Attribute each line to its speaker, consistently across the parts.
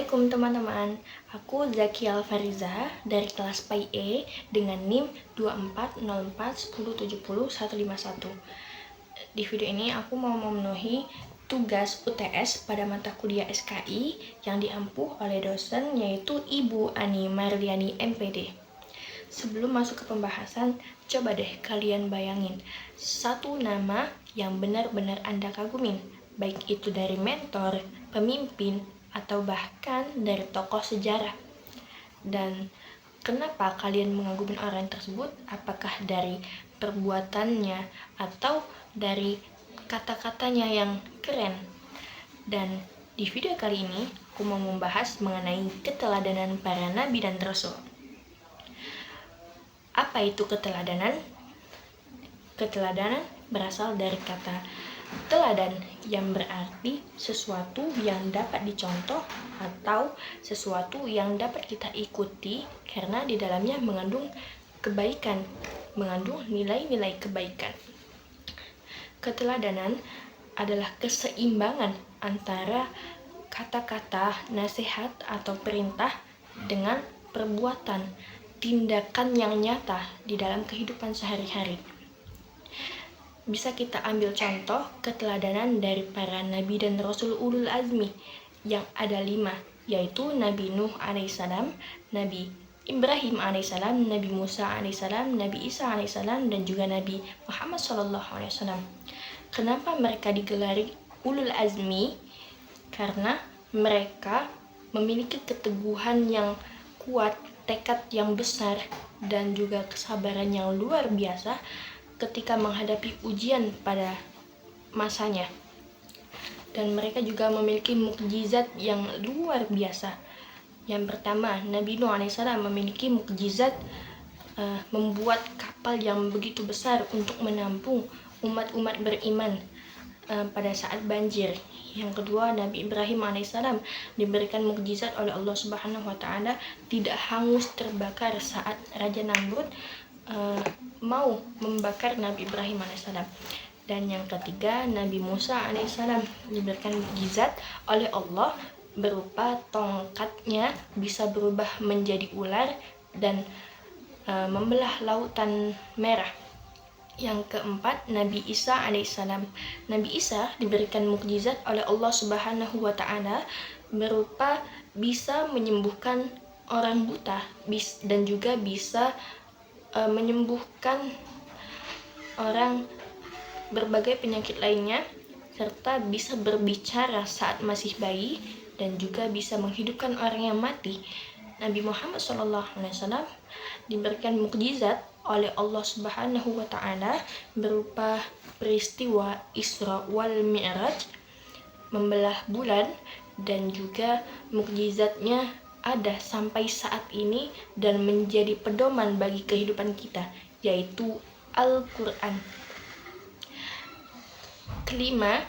Speaker 1: Assalamualaikum teman-teman, aku Zaki Alfariza dari kelas PAI E dengan NIM 240410700151. Di video ini aku mau memenuhi tugas UTS pada mata kuliah SKI yang diampuh oleh dosen yaitu Ibu Ani Marliani MPD. Sebelum masuk ke pembahasan, coba deh kalian bayangin satu nama yang benar-benar Anda kagumin, baik itu dari mentor, pemimpin, atau bahkan dari tokoh sejarah. Dan kenapa kalian mengagumi orang tersebut? Apakah dari perbuatannya atau dari kata-katanya yang keren? Dan di video kali ini aku mau membahas mengenai keteladanan para nabi dan rasul. Apa itu keteladanan? Keteladanan berasal dari kata teladan yang berarti sesuatu yang dapat dicontoh atau sesuatu yang dapat kita ikuti karena di dalamnya mengandung kebaikan, mengandung nilai-nilai kebaikan. Keteladanan adalah keseimbangan antara kata-kata, nasihat atau perintah dengan perbuatan, tindakan yang nyata di dalam kehidupan sehari-hari. Bisa kita ambil contoh keteladanan dari para nabi dan rasul ulul azmi yang ada 5, yaitu Nabi Nuh alaihissalam, Nabi Ibrahim alaihissalam, Nabi Musa alaihissalam, Nabi Isa alaihissalam, dan juga Nabi Muhammad SAW. Kenapa mereka digelari ulul azmi? Karena mereka memiliki keteguhan yang kuat, tekad yang besar, dan juga kesabaran yang luar biasa ketika menghadapi ujian pada masanya. Dan mereka juga memiliki mukjizat yang luar biasa. Yang pertama, Nabi Nuh alaihissalam memiliki mukjizat membuat kapal yang begitu besar untuk menampung umat-umat beriman pada saat banjir. Yang kedua, Nabi Ibrahim alaihissalam diberikan mukjizat oleh Allah Subhanahu wa taala tidak hangus terbakar saat Raja Namrud mau membakar Nabi Ibrahim alaihissalam. Dan yang ketiga, Nabi Musa alaihissalam diberikan mukjizat oleh Allah berupa tongkatnya bisa berubah menjadi ular dan membelah lautan merah. Yang keempat, Nabi Isa alaihissalam. Nabi Isa diberikan mukjizat oleh Allah Subhanahu wa taala berupa bisa menyembuhkan orang buta dan juga bisa menyembuhkan orang berbagai penyakit lainnya, serta bisa berbicara saat masih bayi dan juga bisa menghidupkan orang yang mati. Nabi Muhammad SAW diberikan mukjizat oleh Allah Subhanahu wa taala berupa peristiwa Isra wal Mi'raj, membelah bulan, dan juga mukjizatnya ada sampai saat ini dan menjadi pedoman bagi kehidupan kita, yaitu Al-Quran. Kelima,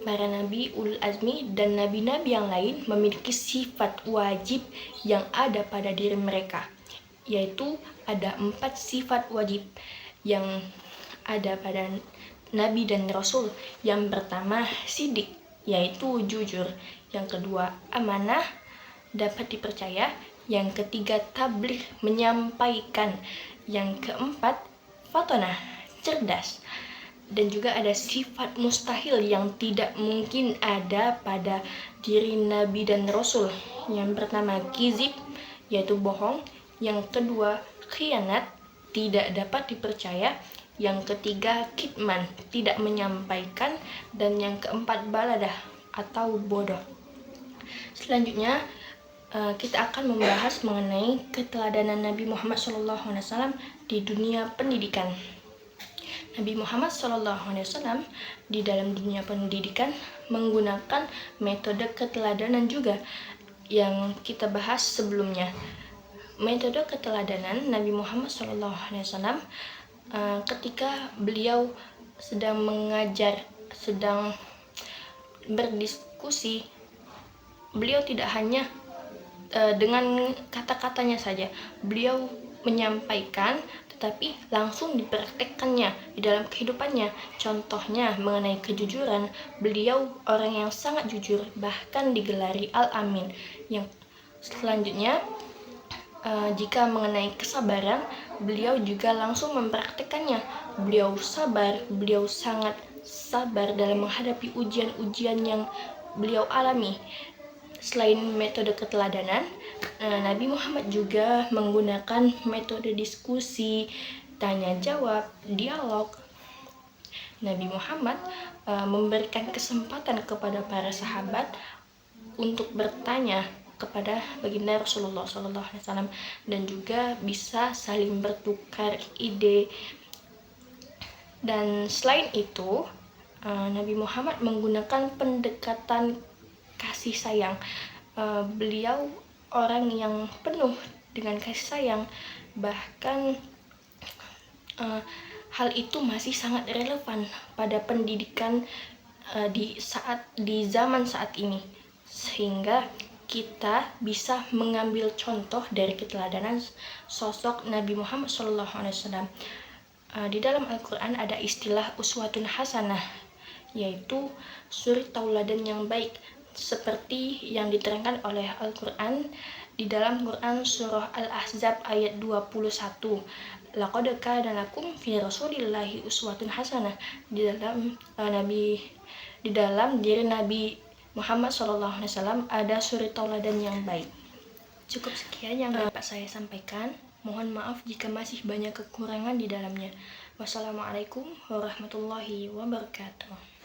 Speaker 1: para nabi ulul azmi dan nabi-nabi yang lain memiliki sifat wajib yang ada pada diri mereka, yaitu ada 4 sifat wajib yang ada pada nabi dan rasul. Yang pertama, sidik, yaitu jujur. Yang kedua, amanah, dapat dipercaya. Yang ketiga, tabligh, menyampaikan. Yang keempat, fatonah, cerdas. Dan juga ada sifat mustahil yang tidak mungkin ada pada diri nabi dan rasul. Yang pertama, kizib, yaitu bohong. Yang kedua, khianat, tidak dapat dipercaya. Yang ketiga, kitman, tidak menyampaikan. Dan yang keempat, baladah atau bodoh. Selanjutnya kita akan membahas mengenai keteladanan Nabi Muhammad SAW di dunia pendidikan. Nabi Muhammad SAW di dalam dunia pendidikan menggunakan metode keteladanan juga yang kita bahas sebelumnya. Metode keteladanan Nabi Muhammad SAW ketika beliau sedang mengajar, sedang berdiskusi, beliau tidak hanya dengan kata-katanya saja, beliau menyampaikan, tapi langsung dipraktekkannya di dalam kehidupannya. Contohnya mengenai kejujuran, beliau orang yang sangat jujur, bahkan digelari Al-Amin. Yang selanjutnya, jika mengenai kesabaran, beliau juga langsung mempraktekannya. Beliau sabar, beliau sangat sabar dalam menghadapi ujian-ujian yang beliau alami. Selain metode keteladanan, Nabi Muhammad juga menggunakan metode diskusi, tanya jawab, dialog. Nabi Muhammad memberikan kesempatan kepada para sahabat untuk bertanya kepada baginda Rasulullah SAW, dan juga bisa saling bertukar ide. Dan selain itu, Nabi Muhammad menggunakan pendekatan kasih sayang. Beliau orang yang penuh dengan kasih sayang, bahkan hal itu masih sangat relevan pada pendidikan di zaman saat ini, sehingga kita bisa mengambil contoh dari keteladanan sosok Nabi Muhammad SAW. Di dalam Al-Quran ada istilah uswatun hasanah, yaitu suri tauladan yang baik, seperti yang diterangkan oleh Al-Quran di dalam Quran surah Al-Ahzab ayat 21. Laqad kana lakum fi Rasulillahi uswatun hasanah. Di dalam diri Nabi Muhammad SAW ada suri tauladan yang baik. Cukup sekian yang dapat saya sampaikan. Mohon maaf jika masih banyak kekurangan di dalamnya. Wassalamualaikum warahmatullahi wabarakatuh.